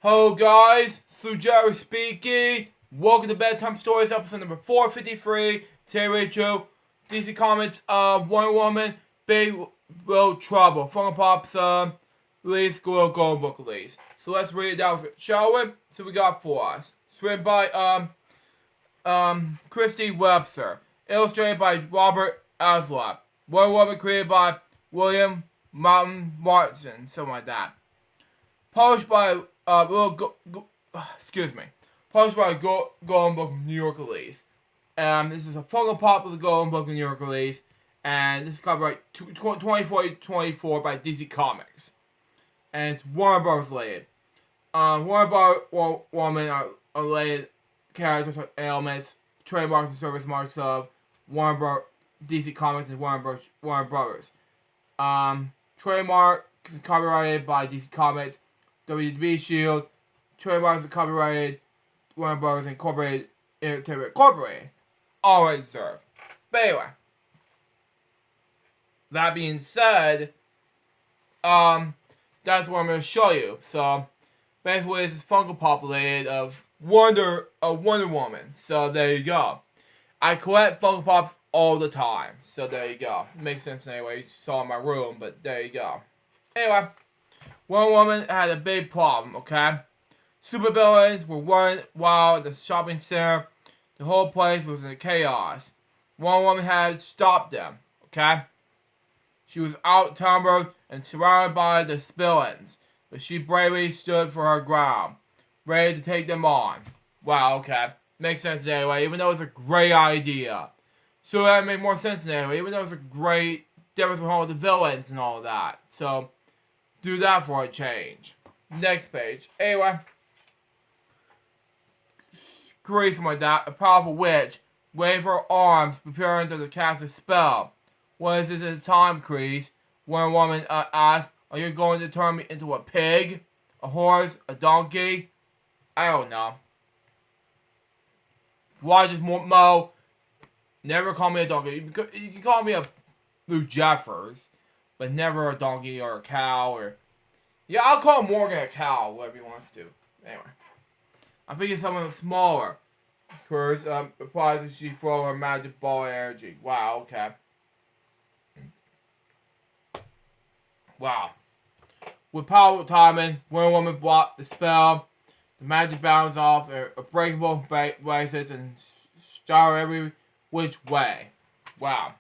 Hello guys, Jerry speaking. Welcome to Bedtime Stories, episode number 453. Today Rachel, DC Comics, Wonder Woman, Big World Trouble. Funko Pop's release, Golden Book release. So let's read it down, shall we? So we got for us. It's written by Christy Webster. Illustrated by Robert Aslak. Wonder Woman created by William Mountain Martin, something like that. Published by Published by Golden Book New York release. This is a Funko Pop of the Golden Book New York release, and this is copyright 2024 by DC Comics, and it's Warner Bros. Related. Warner Bros. Woman are related characters or elements, trademarks and service marks of Warner Bros. DC Comics and Warner Brothers. Trademark copyrighted by DC Comics. WB Shield, trademarks are copyrighted, Warner Bros. Incorporated, Entertainment Incorporated. All rights reserved. But anyway, that being said, that's what I'm going to show you. So, basically, this is Funko Pop related of Wonder Woman. So, there you go. I collect Funko Pops all the time. So, there you go. It makes sense anyway. You saw in my room, but there you go. Anyway. Wonder Woman had a big problem, okay? Supervillains were running wild at the shopping center. The whole place was in chaos. Wonder Woman had stopped them, okay? She was outnumbered and surrounded by the villains, but she bravely stood for her ground, ready to take them on. Wow, okay. Makes sense anyway, even though it's a great idea. So that made more sense anyway, even though it's a great difference with all the villains and all that. So, do that for a change. Next page. Anyway. Grace like that, a powerful witch, waving her arms, preparing to cast a spell. What is this at the time, Kreese? One woman asked, are you going to turn me into a pig? A horse? A donkey? I don't know. Why just Mo? Never call me a donkey. You can call me a Blue Jeffers. But never a donkey or a cow or... Yeah, I'll call Morgan a cow, whatever he wants to. Anyway. I'm thinking someone smaller. Because, probably she throw her magic ball of energy. Wow, okay. Wow. With powerful timing, Wonder Woman blocked the spell. The magic bounds off her breakable bracelets and star every which way. Wow.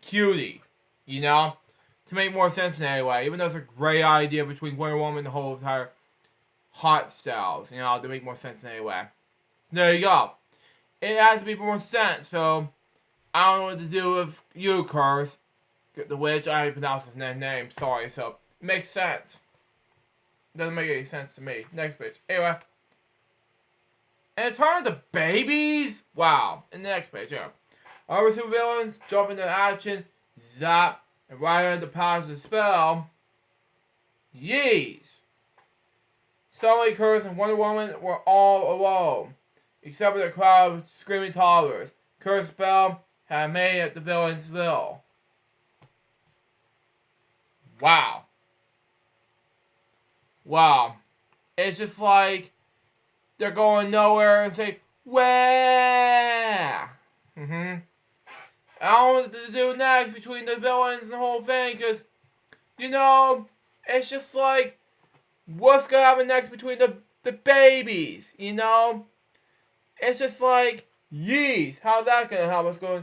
Cutie. You know? To make more sense in any way, even though it's a great idea between Wonder Woman and the whole entire hot styles, you know, to make more sense in any way. So there you go. It has to make more sense, so I don't know what to do with you, Curse. The witch, I didn't pronounce his name, sorry, so it makes sense. It doesn't make any sense to me. Next page. Anyway. And it turned to babies? Wow. And the next page, yeah. Other supervillains jump into action, zap, and right under the power of the spell, yeez! Suddenly, Curse and Wonder Woman were all alone, except for the crowd of screaming toddlers. Curse's spell had made it the villain's will. Wow. Wow. It's just like they're going nowhere and say, where? I don't know what to do next between the villains and the whole thing, because, you know, it's just like, what's going to happen next between the babies, you know? It's just like, yeez, how's that going to help us going?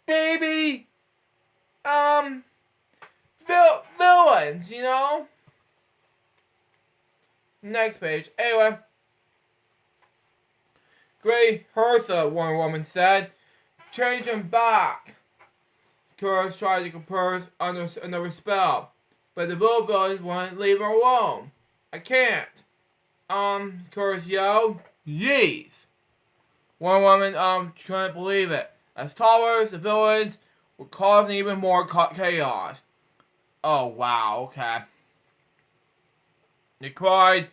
Baby, villains, you know? Next page. Anyway. Great Hertha, Wonder Woman said. Change him back. Curse tried to compose under another spell, but the little villains wouldn't leave her alone. I can't. Curse yelled, yeez. Wonder Woman, couldn't believe it. As toddlers, the villains were causing even more chaos. Oh, wow, okay. They cried,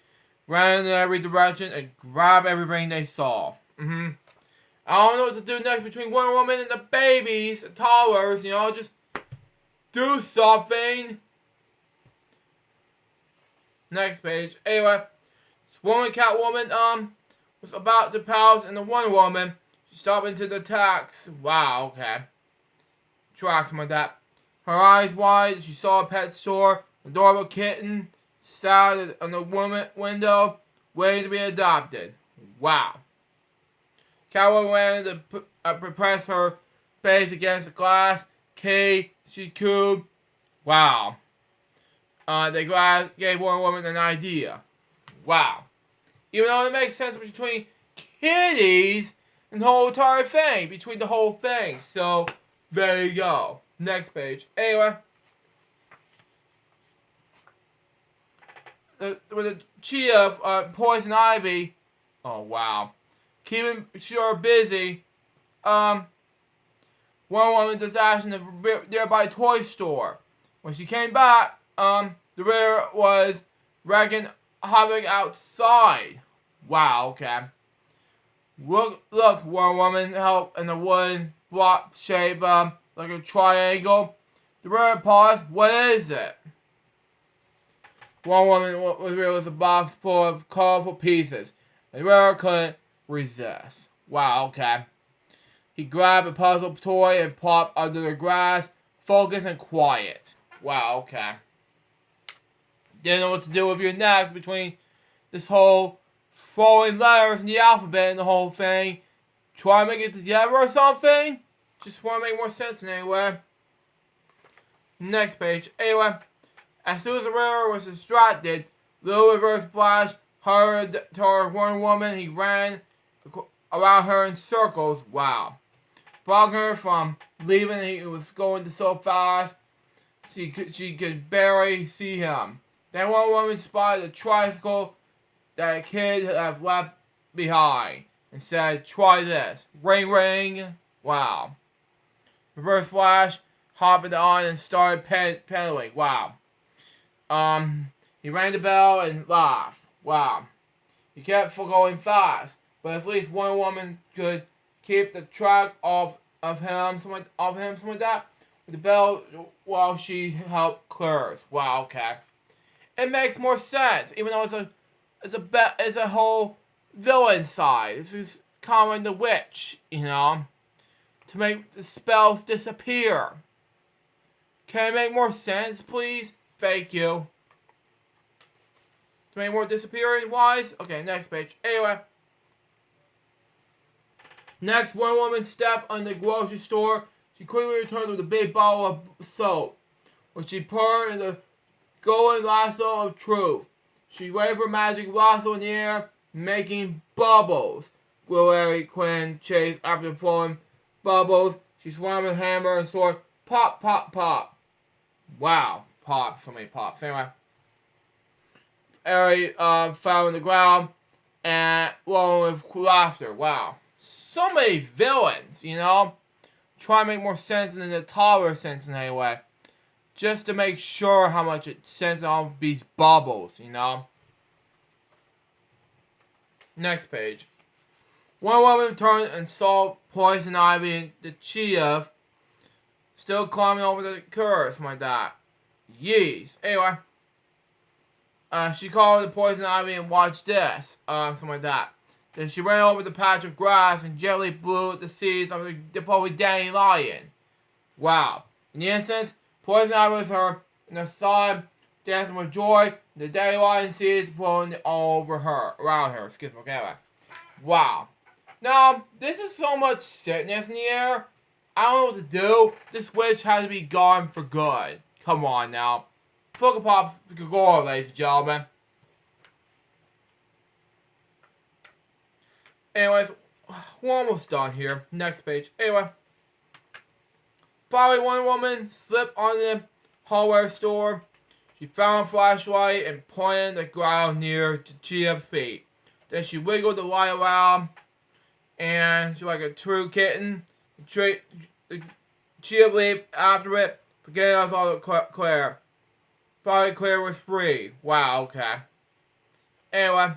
ran in every direction, and grabbed everything they saw. I don't know what to do next between Wonder Woman and the babies, the toddlers, you know, just do something. Next page. Anyway, this woman, Catwoman, was about to pounce in the Wonder Woman. She stopped into the tracks. Wow, okay. Tracks like that. Her eyes wide, she saw a pet store, adorable kitten, sat on the woman window, waiting to be adopted. Wow. Catwoman ran to press her face against the glass. She cooed. Wow. The glass gave Wonder Woman an idea. Wow. Even though it makes sense between kitties and the whole entire thing. Between the whole thing. So, there you go. Next page. Anyway. With the Chia of Poison Ivy. Oh, wow. Keeping sure busy. Wonder Woman disaster in the nearby toy store. When she came back, the rear was wrecking havoc outside. Wow, okay. Look, Wonder Woman helped in the wooden block shape, like a triangle. The rear paused. What is it? Wonder Woman was a box full of colorful pieces. The rear couldn't resist. Wow, okay. He grabbed a puzzle toy and popped under the grass, focused and quiet. Wow, okay. Didn't know what to do with your next between this whole throwing letters in the alphabet and the whole thing. Try to make it together or something? Just want to make more sense anyway. Next page. Anyway, as soon as the reader was distracted, Little Reverse Flash hurried toward Wonder Woman. He ran around her in circles. Wow. Blocking her from leaving. He was going so fast she could barely see him. Then Wonder Woman spotted a tricycle that a kid had left behind and said, "Try this." Ring, ring. Wow. Reverse Flash hopped on and started pedaling. Wow. He rang the bell and laughed. Wow. He kept going fast, but at least Wonder Woman could keep the track of him, something like that, with the bell while she helped clears. Wow, okay. It makes more sense, even though it's a whole villain side. It's just calling the witch, you know, to make the spells disappear. Can it make more sense, please? Thank you. To make more disappearing wise? Okay, next page. Anyway. Next, Wonder Woman stepped on the grocery store. She quickly returned with a big bottle of soap, which she poured in the golden lasso of truth. She waved her magic lasso in the air, making bubbles. Larry Quinn chased after flowing bubbles. She swung with hammer and sword. Pop, pop, pop. Wow. Pop. So many pops. Anyway. Harry fell on the ground and blowing with laughter. Wow. So many villains, you know? Try to make more sense than the taller sense in any way. Just to make sure how much it sends on these bubbles, you know? Next page. One woman turned and saw Poison Ivy and the Chia still climbing over the curves like that. Yeez. Anyway. She called the Poison Ivy and watched this. Something like that. Then she ran over the patch of grass and gently blew the seeds of the probably dandelion. Wow. In the instant, Poison Ivy was her in the sun, dancing with joy. The dandelion seeds blowing all over her, around her. Excuse me. Okay, anyway. Wow. Now, this is so much sickness in the air. I don't know what to do. This witch has to be gone for good. Come on now. Funko Pops galore, ladies and gentlemen. Anyways, we're almost done here. Next page. Anyway. Finally, Wonder Woman slipped on the hardware store. She found a flashlight and pointed the ground near to Chia's feet. Then she wiggled the light around, and she, like a true kitten, Chia leaped after it, forgetting us all Claire. Finally, Claire was free. Wow, okay. Anyway,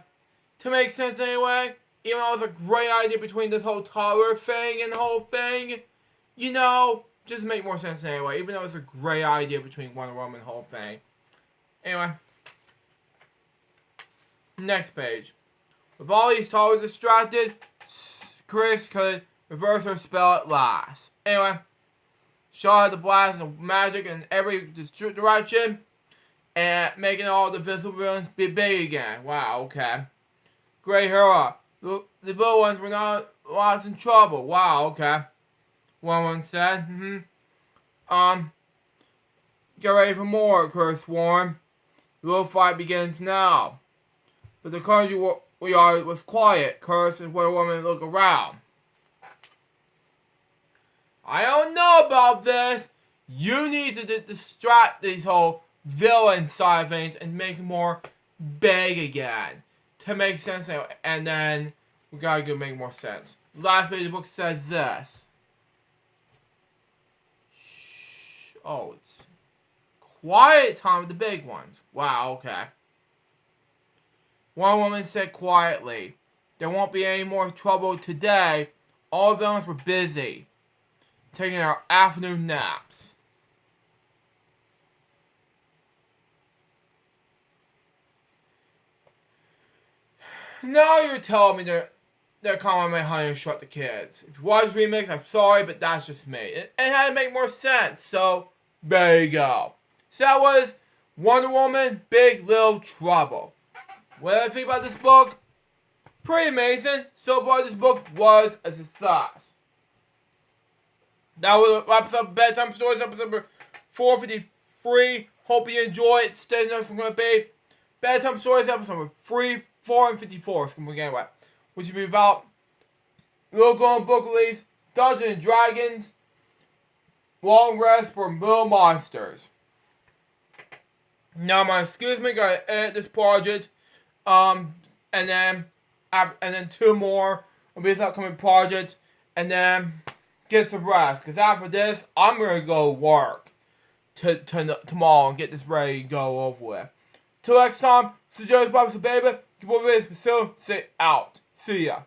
to make sense anyway, even though it was a great idea between this whole toddler thing and the whole thing, you know, just make more sense anyway, even though it's a great idea between Wonder Woman and the whole thing. Anyway. Next page. With all these toys distracted, Chris could reverse her spell at last. Anyway, shot the blast of magic in every direction, and making all the visible villains be big again. Wow, okay. Great hero. The little ones were not lost in trouble. Wow, okay. One said. Get ready for more, Chris warned. The real fight begins now. But the country we are was quiet. Curse and Wonder Woman look around. I don't know about this. You need to distract these whole villain side of things and make it more big again to make sense. And then we gotta go make more sense. The last page of the book says this. Shh. Oh, it's quiet time with the big ones. Wow, okay. One woman said quietly, there won't be any more trouble today. All villains were busy, taking their afternoon naps. Now you're telling me they're calling my honey and shut the kids. If you watch the remix, I'm sorry, but that's just me. It had to make more sense, so there you go. So that was Wonder Woman, Big Little Trouble. What do I think about this book? Pretty amazing. So far, this book was a success. That was wraps up Bedtime Stories, episode number 453. Hope you enjoy it. Stay tuned for going to be Bedtime Stories, episode number 3, 4, and 54. It's going to be anyway. Which will be about Little Golden Book release, Dungeons and Dragons, Long Rest for Little Monsters. Now, excuse me, gotta edit this project. And then 2 more will be this upcoming project, and then get some rest. Because after this, I'm gonna go work tomorrow and get this ready to go over with. Till next time, this is Joe's Bob's Baby. Keep on this, soon. Sit out. See ya.